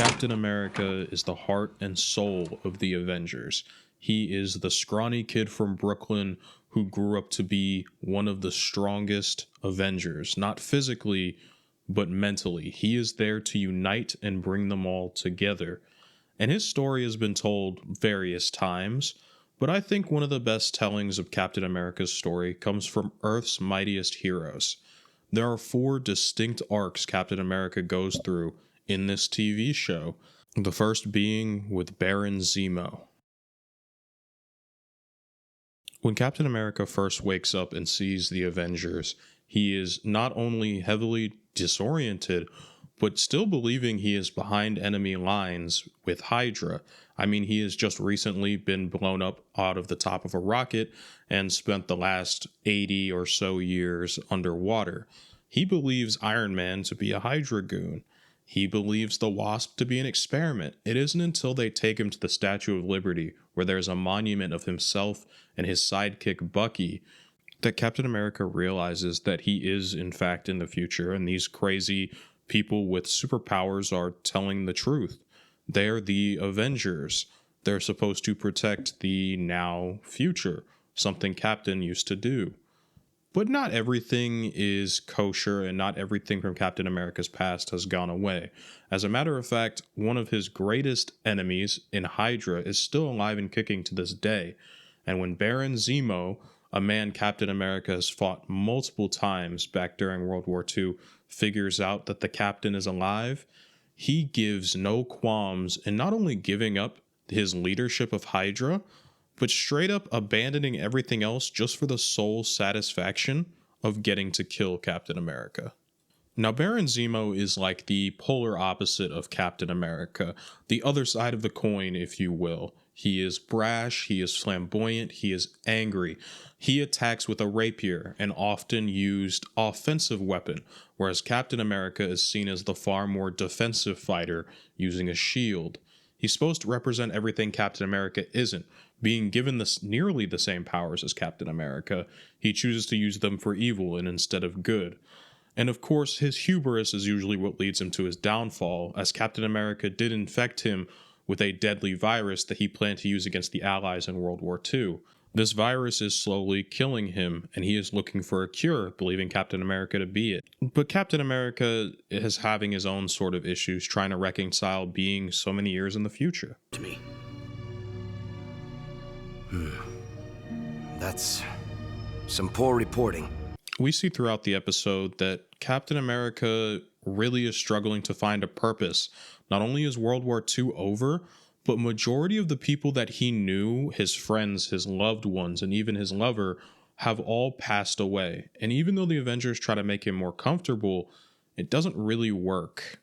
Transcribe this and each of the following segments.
Captain America is the heart and soul of the Avengers. He is the scrawny kid from Brooklyn who grew up to be one of the strongest Avengers, not physically, but mentally. He is there to unite and bring them all together. And his story has been told various times, but I think one of the best tellings of Captain America's story comes from Earth's Mightiest Heroes. There are 4 distinct arcs Captain America goes through in this TV show, the first being with Baron Zemo. When Captain America first wakes up and sees the Avengers, he is not only heavily disoriented, but still believing he is behind enemy lines with Hydra. I mean, he has just recently been blown up out of the top of a rocket and spent the last 80 or so years underwater. He believes Iron Man to be a Hydra goon. He believes the Wasp to be an experiment. It isn't until they take him to the Statue of Liberty, where there's a monument of himself and his sidekick Bucky, that Captain America realizes that he is, in fact, in the future, and these crazy people with superpowers are telling the truth. They're the Avengers. They're supposed to protect the now future, something Captain used to do. But not everything is kosher, and not everything from Captain America's past has gone away. As a matter of fact, one of his greatest enemies in Hydra is still alive and kicking to this day. And when Baron Zemo, a man Captain America has fought multiple times back during World War II, figures out that the Captain is alive, he gives no qualms in not only giving up his leadership of Hydra, but straight up abandoning everything else just for the sole satisfaction of getting to kill Captain America. Now, Baron Zemo is like the polar opposite of Captain America, the other side of the coin, if you will. He is brash, he is flamboyant, he is angry. He attacks with a rapier, an often used offensive weapon, whereas Captain America is seen as the far more defensive fighter using a shield. He's supposed to represent everything Captain America isn't. Being given nearly the same powers as Captain America, he chooses to use them for evil and instead of good. And of course, his hubris is usually what leads him to his downfall, as Captain America did infect him with a deadly virus that he planned to use against the Allies in World War II. This virus is slowly killing him, and he is looking for a cure, believing Captain America to be it. But Captain America is having his own sort of issues, trying to reconcile being so many years in the future. To me. That's some poor reporting. We see throughout the episode that Captain America really is struggling to find a purpose. Not only is World War II over, but majority of the people that he knew, his friends, his loved ones, and even his lover, have all passed away. And even though the Avengers try to make him more comfortable, it doesn't really work.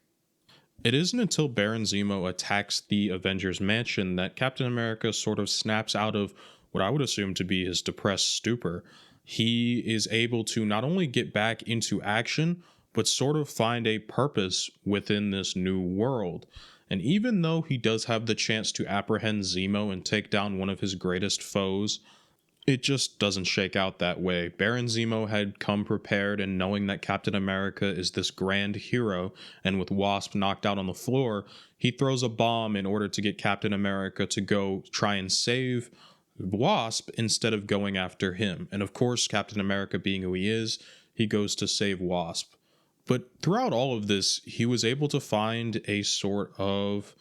It isn't until Baron Zemo attacks the Avengers mansion that Captain America sort of snaps out of what I would assume to be his depressed stupor. He is able to not only get back into action, but sort of find a purpose within this new world. And even though he does have the chance to apprehend Zemo and take down one of his greatest foes, it just doesn't shake out that way. Baron Zemo had come prepared, and knowing that Captain America is this grand hero, and with Wasp knocked out on the floor, he throws a bomb in order to get Captain America to go try and save Wasp instead of going after him. And of course, Captain America being who he is, he goes to save Wasp. But throughout all of this, he was able to find a sort of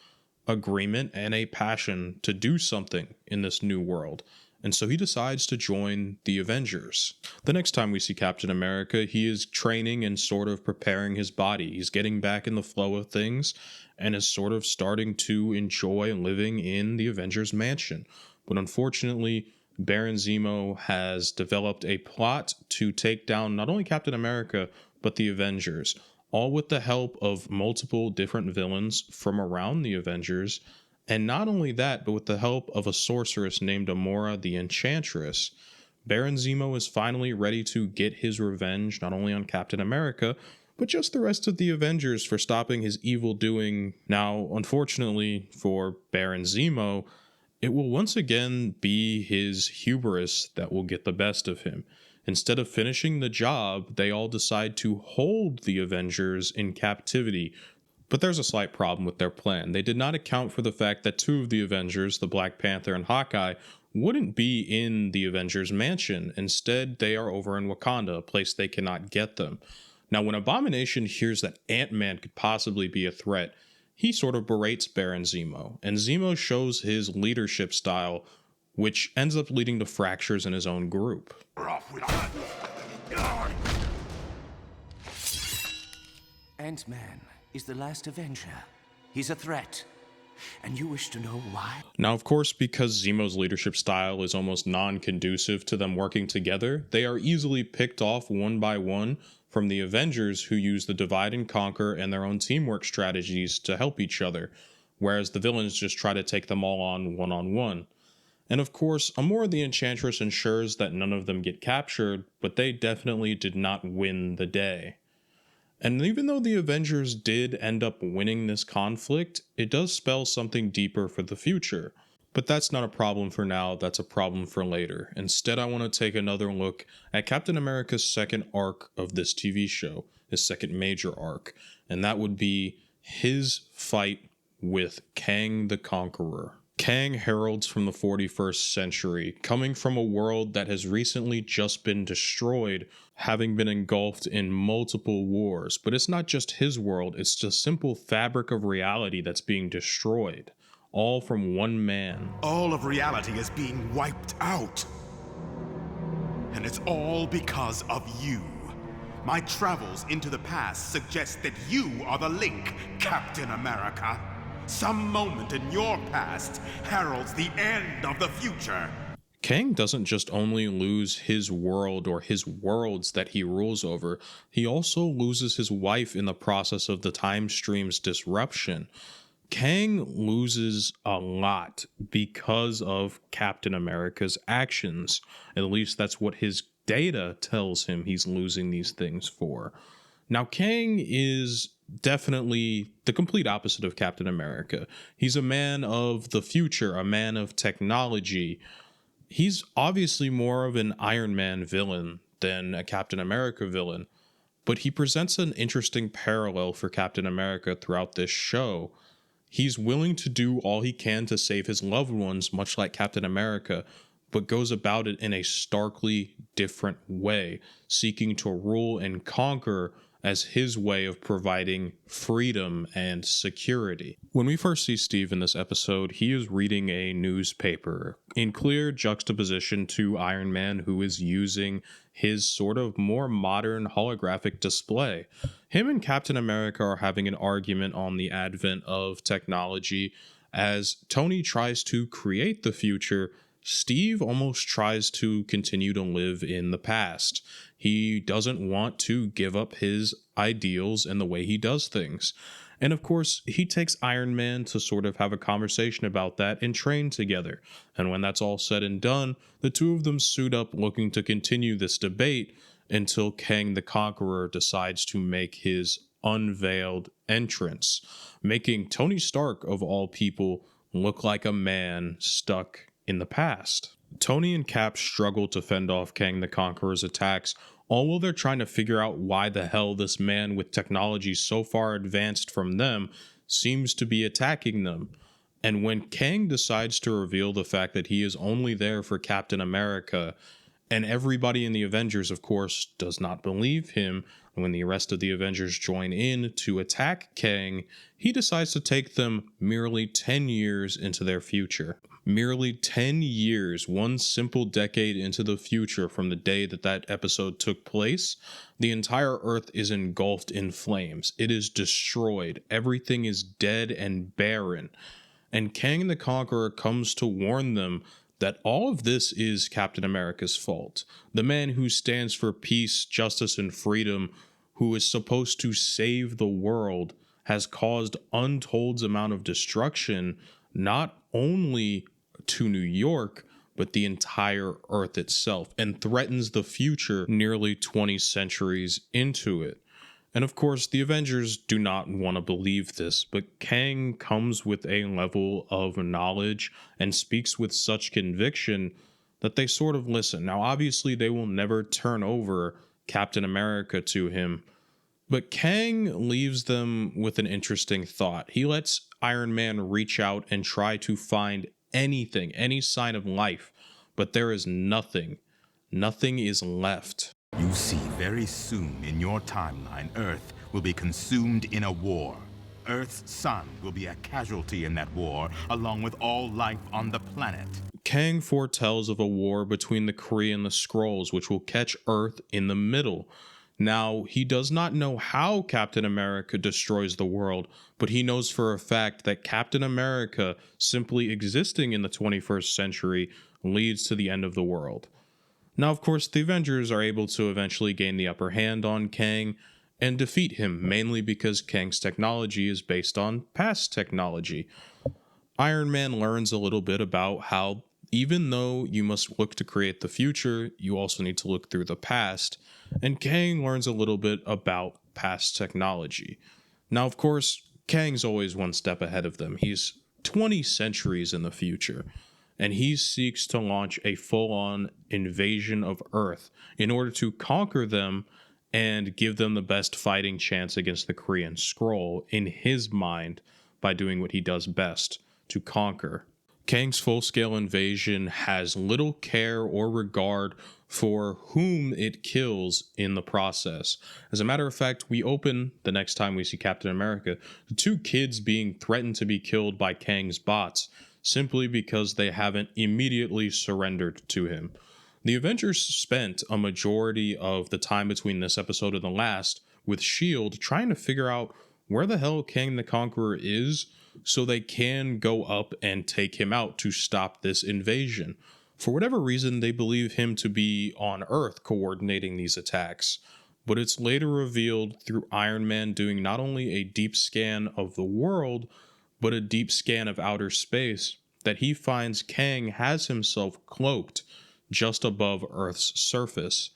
agreement and a passion to do something in this new world. And so he decides to join the Avengers. The next time we see Captain America, he is training and sort of preparing his body. He's getting back in the flow of things and is sort of starting to enjoy living in the Avengers mansion. But unfortunately, Baron Zemo has developed a plot to take down not only Captain America, but the Avengers, all with the help of multiple different villains from around the Avengers. And not only that, but with the help of a sorceress named Amora the Enchantress. Baron Zemo is finally ready to get his revenge, not only on Captain America, but just the rest of the Avengers for stopping his evil doing. Now, unfortunately for Baron Zemo, it will once again be his hubris that will get the best of him. Instead of finishing the job, they all decide to hold the Avengers in captivity. But there's a slight problem with their plan. They did not account for the fact that two of the Avengers, the Black Panther and Hawkeye, wouldn't be in the Avengers mansion. Instead, they are over in Wakanda, a place they cannot get them. Now, when Abomination hears that Ant-Man could possibly be a threat, he sort of berates Baron Zemo, and Zemo shows his leadership style, which ends up leading to fractures in his own group. Ant-Man is the last Avenger. He's a threat. And you wish to know why? Now, of course, because Zemo's leadership style is almost non-conducive to them working together, they are easily picked off one by one from the Avengers, who use the divide and conquer and their own teamwork strategies to help each other, whereas the villains just try to take them all on one-on-one. And of course, Amora the Enchantress ensures that none of them get captured, but they definitely did not win the day. And even though the Avengers did end up winning this conflict, it does spell something deeper for the future. But that's not a problem for now, that's a problem for later. Instead, I want to take another look at Captain America's second arc of this TV show, his second major arc, and that would be his fight with Kang the Conqueror. Kang heralds from the 41st century, coming from a world that has recently just been destroyed, having been engulfed in multiple wars. But it's not just his world, it's the simple fabric of reality that's being destroyed, all from one man. All of reality is being wiped out. And it's all because of you. My travels into the past suggest that you are the link, Captain America. Some moment in your past heralds the end of the future. Kang doesn't just only lose his world or his worlds that he rules over, he also loses his wife in the process of the time stream's disruption. Kang loses a lot because of Captain America's actions. At least that's what his data tells him he's losing these things for. Now, Kang is definitely the complete opposite of Captain America. He's a man of the future, a man of technology. He's obviously more of an Iron Man villain than a Captain America villain, but he presents an interesting parallel for Captain America throughout this show. He's willing to do all he can to save his loved ones, much like Captain America, but goes about it in a starkly different way, seeking to rule and conquer as his way of providing freedom and security. When we first see Steve in this episode, he is reading a newspaper in clear juxtaposition to Iron Man, who is using his sort of more modern holographic display. Him and Captain America are having an argument on the advent of technology. As Tony tries to create the future, Steve almost tries to continue to live in the past. He doesn't want to give up his ideals and the way he does things. And of course, he takes Iron Man to sort of have a conversation about that and train together. And when that's all said and done, the two of them suit up looking to continue this debate until Kang the Conqueror decides to make his unveiled entrance, making Tony Stark, of all people, look like a man stuck in the past. Tony and Cap struggle to fend off Kang the Conqueror's attacks, all while they're trying to figure out why the hell this man with technology so far advanced from them seems to be attacking them. And when Kang decides to reveal the fact that he is only there for Captain America, and everybody in the Avengers, of course, does not believe him, and when the rest of the Avengers join in to attack Kang, he decides to take them merely 10 years into their future. Merely 10 years, one simple decade into the future from the day that that episode took place, the entire Earth is engulfed in flames. It is destroyed. Everything is dead and barren. And Kang the Conqueror comes to warn them that all of this is Captain America's fault. The man who stands for peace, justice, and freedom, who is supposed to save the world, has caused untold amount of destruction, not only to New York, but the entire Earth itself, and threatens the future nearly 20 centuries into it. And of course, the Avengers do not want to believe this, but Kang comes with a level of knowledge and speaks with such conviction that they sort of listen. Now, obviously, they will never turn over Captain America to him, But Kang leaves them with an interesting thought. He lets Iron Man reach out and try to find anything, any sign of life, but there is nothing. Nothing is left. You see, very soon in your timeline, Earth will be consumed in a war. Earth's sun will be a casualty in that war, along with all life on the planet. Kang foretells of a war between the Kree and the Skrulls, which will catch Earth in the middle. Now, he does not know how Captain America destroys the world, but he knows for a fact that Captain America simply existing in the 21st century leads to the end of the world. Now, of course, the Avengers are able to eventually gain the upper hand on Kang and defeat him, mainly because Kang's technology is based on past technology. Iron Man learns a little bit about how even though you must look to create the future, you also need to look through the past, and Kang learns a little bit about past technology. Now, of course, Kang's always one step ahead of them. He's 20 centuries in the future, and he seeks to launch a full-on invasion of Earth in order to conquer them and give them the best fighting chance against the Kree and Skrull in his mind by doing what he does best, to conquer. Kang's full-scale invasion has little care or regard for whom it kills in the process. As a matter of fact, we open, the next time we see Captain America, the two kids being threatened to be killed by Kang's bots, simply because they haven't immediately surrendered to him. The Avengers spent a majority of the time between this episode and the last with S.H.I.E.L.D. trying to figure out where the hell Kang the Conqueror is, so they can go up and take him out to stop this invasion. For whatever reason, they believe him to be on Earth coordinating these attacks, but it's later revealed through Iron Man doing not only a deep scan of the world, but a deep scan of outer space, that he finds Kang has himself cloaked just above Earth's surface.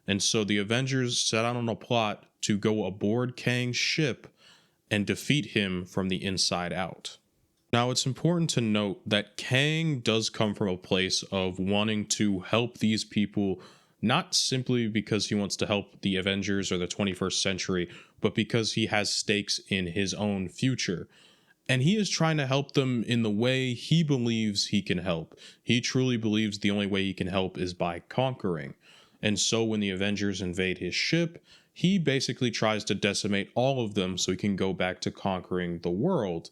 And so the Avengers set out on a plot to go aboard Kang's ship and defeat him from the inside out. Now, it's important to note that Kang does come from a place of wanting to help these people, not simply because he wants to help the Avengers or the 21st century, but because he has stakes in his own future. And he is trying to help them in the way he believes he can help. He truly believes the only way he can help is by conquering. And so when the Avengers invade his ship, he basically tries to decimate all of them so he can go back to conquering the world,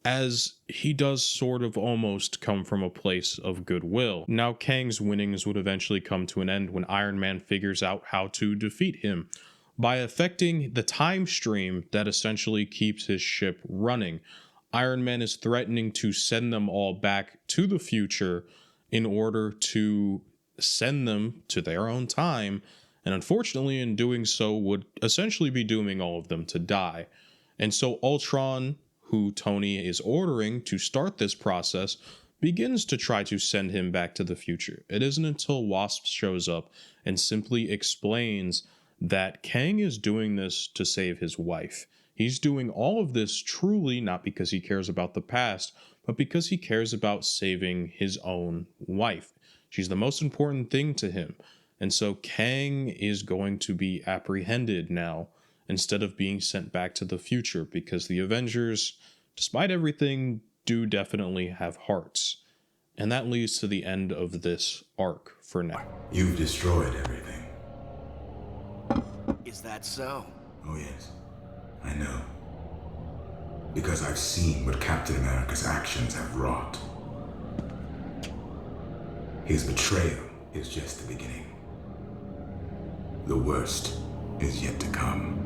as he does sort of almost come from a place of goodwill. Now, Kang's winnings would eventually come to an end when Iron Man figures out how to defeat him by affecting the time stream that essentially keeps his ship running. Iron Man is threatening to send them all back to the future in order to send them to their own time, and unfortunately in doing so would essentially be dooming all of them to die. And so Ultron, who Tony is ordering to start this process, begins to try to send him back to the future. It isn't until Wasp shows up and simply explains that Kang is doing this to save his wife. He's doing all of this truly not because he cares about the past, but because he cares about saving his own wife. She's the most important thing to him. And so Kang is going to be apprehended now instead of being sent back to the future, because the Avengers, despite everything, do definitely have hearts. And that leads to the end of this arc for now. You've destroyed everything. Is that so? Oh yes, I know. Because I've seen what Captain America's actions have wrought. His betrayal is just the beginning. The worst is yet to come.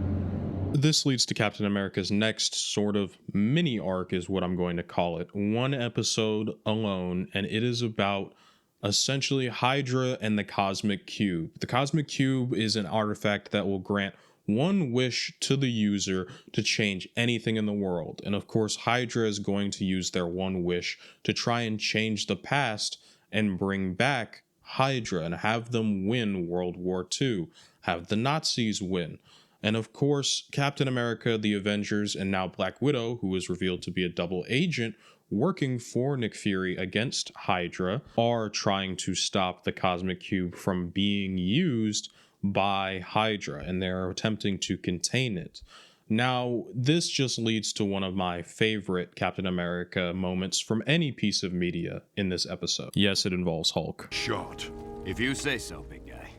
This leads to Captain America's next sort of mini arc, is what I'm going to call it. One episode alone, and it is about essentially Hydra and the Cosmic Cube. The Cosmic Cube is an artifact that will grant one wish to the user to change anything in the world. And of course, Hydra is going to use their one wish to try and change the past and bring back Hydra and have them win World War II, have the Nazis win. And of course, Captain America, the Avengers, and now Black Widow, who is revealed to be a double agent working for Nick Fury against Hydra, are trying to stop the Cosmic Cube from being used by Hydra, and they're attempting to contain it. Now, this just leads to one of my favorite Captain America moments from any piece of media in this episode. Yes, it involves Hulk. Shot. If you say so, big guy.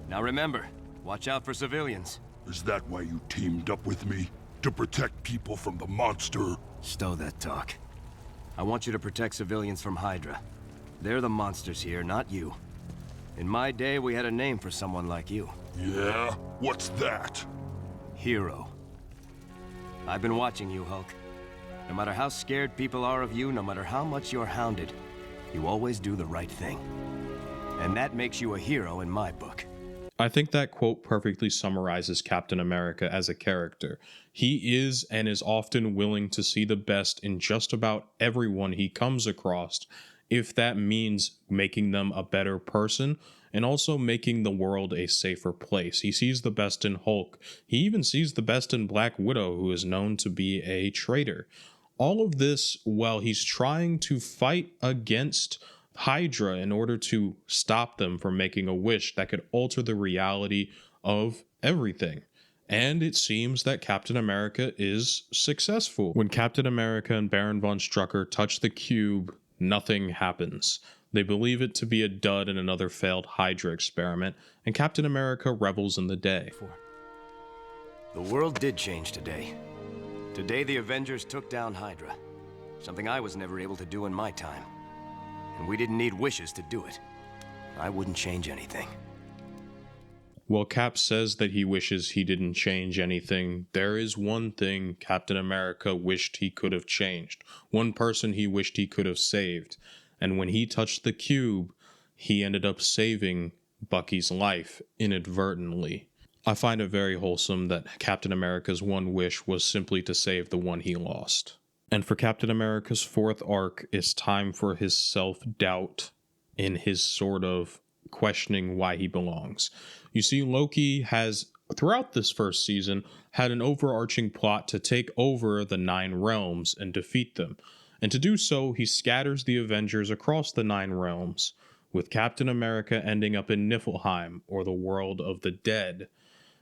Now remember, watch out for civilians. Is that why you teamed up with me? To protect people from the monster? Stow that talk. I want you to protect civilians from Hydra. They're the monsters here, not you. In my day, we had a name for someone like you. Yeah? What's that? Hero. I've been watching you, Hulk. No matter how scared people are of you, no matter how much you're hounded, you always do the right thing. And that makes you a hero in my book. I think that quote perfectly summarizes Captain America as a character. He is and is often willing to see the best in just about everyone he comes across, if that means making them a better person and also making the world a safer place. He sees the best in Hulk. He even sees the best in Black Widow, who is known to be a traitor. All of this while he's trying to fight against Hydra in order to stop them from making a wish that could alter the reality of everything. And it seems that Captain America is successful. When Captain America and Baron von Strucker touch the cube, nothing happens. They believe it to be a dud in another failed Hydra experiment, and Captain America revels in the day. The world did change today. Today the Avengers took down Hydra. Something I was never able to do in my time. And we didn't need wishes to do it. I wouldn't change anything. While Cap says that he wishes he didn't change anything, there is one thing Captain America wished he could have changed. One person he wished he could have saved. And when he touched the cube, he ended up saving Bucky's life inadvertently. I find it very wholesome that Captain America's one wish was simply to save the one he lost. And for Captain America's fourth arc, it's time for his self-doubt in his sort of questioning why he belongs. You see, Loki has, throughout this first season, had an overarching plot to take over the 9 realms and defeat them. And to do so, he scatters the Avengers across the 9 realms, with Captain America ending up in Niflheim, or the world of the dead.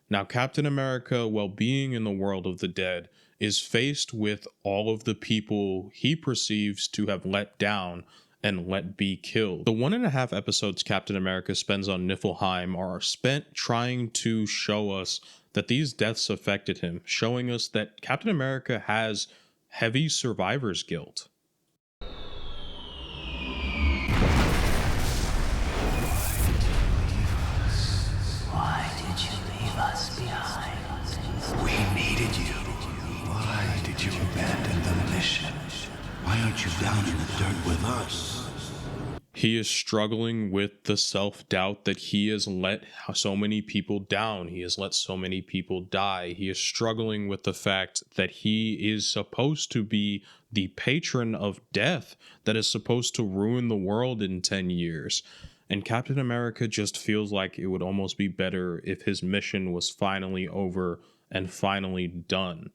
Now, Captain America, while being in the world of the dead, is faced with all of the people he perceives to have let down and let be killed. The 1.5 episodes Captain America spends on Niflheim are spent trying to show us that these deaths affected him, showing us that Captain America has heavy survivor's guilt. Why did you leave us behind? We needed you. Why did you abandon the mission? Why aren't you down in the dirt with us? He is struggling with the self-doubt that he has let so many people down. He has let so many people die. He is struggling with the fact that he is supposed to be the patron of death that is supposed to ruin the world in 10 years. And Captain America just feels like it would almost be better if his mission was finally over and finally done.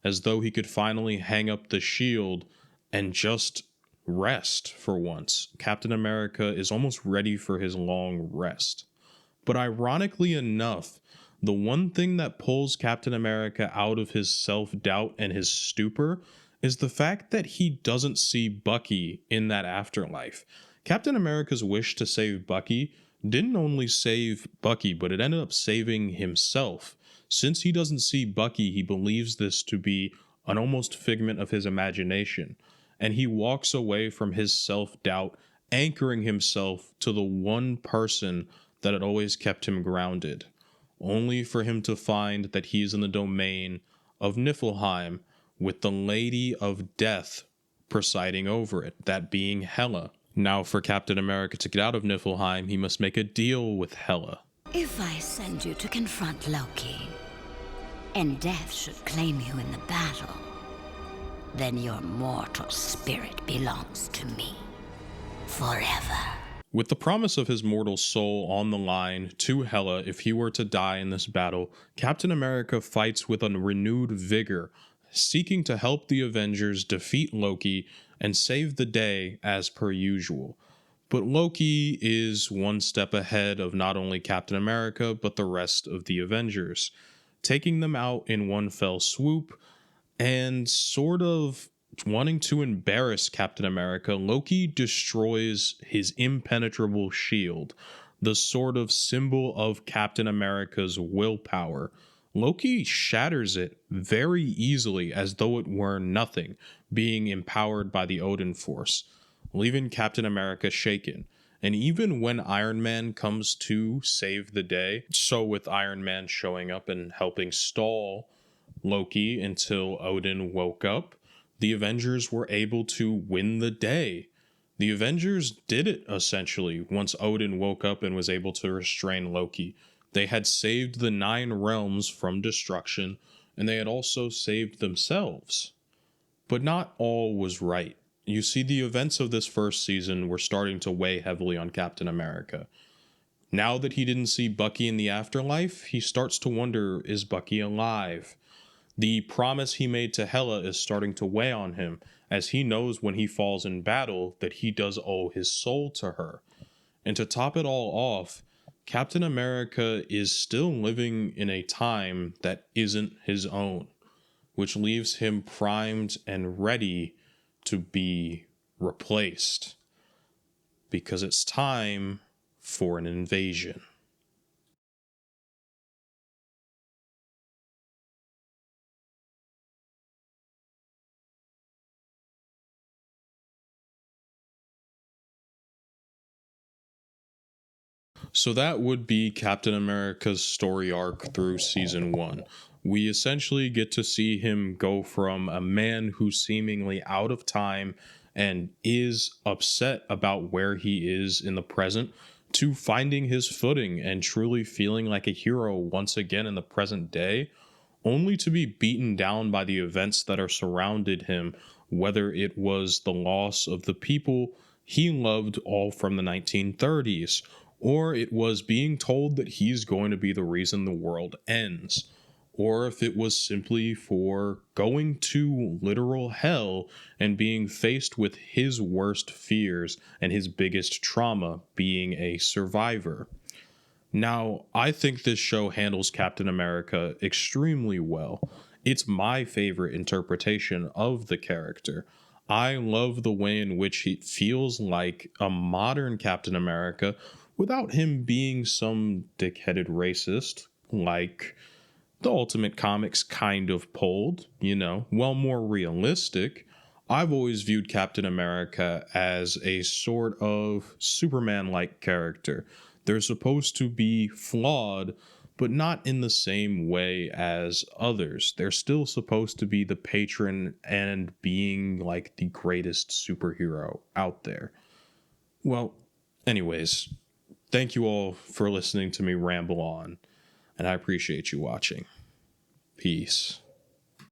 As though he could finally hang up the shield and just rest for once. Captain America is almost ready for his long rest. But ironically enough, the one thing that pulls Captain America out of his self-doubt and his stupor is the fact that he doesn't see Bucky in that afterlife. Captain America's wish to save Bucky didn't only save Bucky, but it ended up saving himself. Since he doesn't see Bucky, he believes this to be an almost figment of his imagination. And he walks away from his self-doubt, anchoring himself to the one person that had always kept him grounded, only for him to find that he's in the domain of Niflheim, with the Lady of Death presiding over it, that being Hela. Now, for Captain America to get out of Niflheim, he must make a deal with Hela. If I send you to confront Loki, and death should claim you in the battle, then your mortal spirit belongs to me forever. With the promise of his mortal soul on the line to Hela if he were to die in this battle, Captain America fights with a renewed vigor, seeking to help the Avengers defeat Loki and save the day as per usual. But Loki is one step ahead of not only Captain America, but the rest of the Avengers, taking them out in one fell swoop and sort of wanting to embarrass Captain America. Loki destroys his impenetrable shield, the sort of symbol of Captain America's willpower. Loki shatters it very easily as though it were nothing, being empowered by the Odin Force, leaving Captain America shaken. And even when Iron Man comes to save the day, so with Iron Man showing up and helping stall Loki until Odin woke up, the Avengers were able to win the day. The Avengers did it, essentially, once Odin woke up and was able to restrain Loki. They had saved the 9 realms from destruction, and they had also saved themselves. But not all was right. You see, the events of this first season were starting to weigh heavily on Captain America. Now that he didn't see Bucky in the afterlife, he starts to wonder, is Bucky alive? The promise he made to Hela is starting to weigh on him, as he knows when he falls in battle that he does owe his soul to her. And to top it all off, Captain America is still living in a time that isn't his own, which leaves him primed and ready to be replaced. Because it's time for an invasion. So that would be Captain America's story arc through season 1. We essentially get to see him go from a man who's seemingly out of time and is upset about where he is in the present to finding his footing and truly feeling like a hero once again in the present day, only to be beaten down by the events that are surrounded him, whether it was the loss of the people he loved all from the 1930s, or it was being told that he's going to be the reason the world ends, or if it was simply for going to literal hell and being faced with his worst fears and his biggest trauma, being a survivor. Now, I think this show handles Captain America extremely well. It's my favorite interpretation of the character. I love the way in which he feels like a modern Captain America without him being some dick-headed racist like the Ultimate Comics kind of pulled, well, more realistic. I've always viewed Captain America as a sort of Superman-like character. They're supposed to be flawed, but not in the same way as others. They're still supposed to be the patron and being like the greatest superhero out there. Well, anyways, thank you all for listening to me ramble on, and I appreciate you watching. Peace.